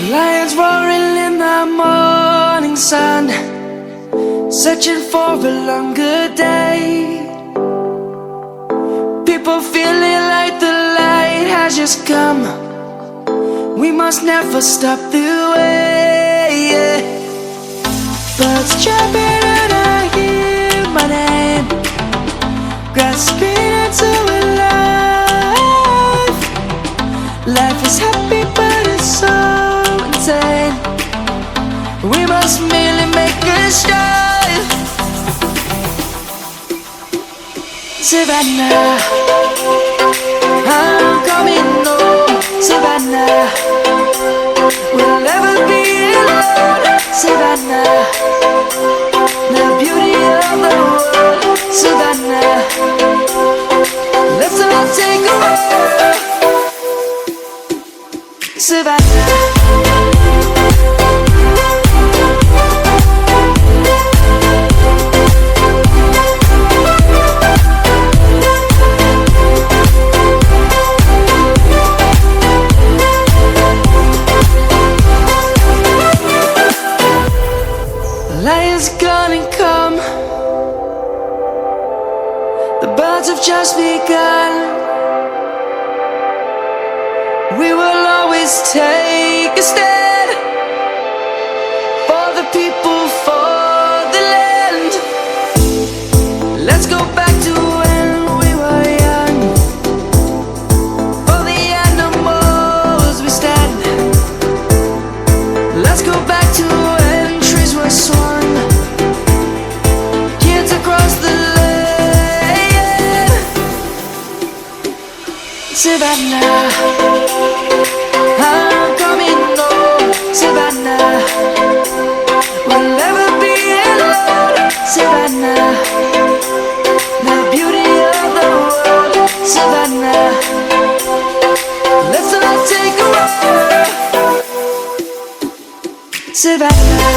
Lions roaring in the morning sun, searching for a longer day. People feeling like the light has just come. We must never stop the way. Birds chirping and I hear my name, grasping into a life. Life is happy but it's so insane. We must merely make a start. Savannah, I'm coming home. Savannah, we'll never be alone. Savannah, the beauty of the world. Savannah, let's all take a walk. Savannah, lion's gonna come. The birds have just begun. We will always take a stand for the people, for the land. Let's go back to when we were young. For the animals we stand. Let's go back to when trees were swung, kids across the land. Savannah, I'm coming home. Savannah, we'll never be alone. Savannah, the beauty of the world. Savannah, let's all take a walk. Savannah.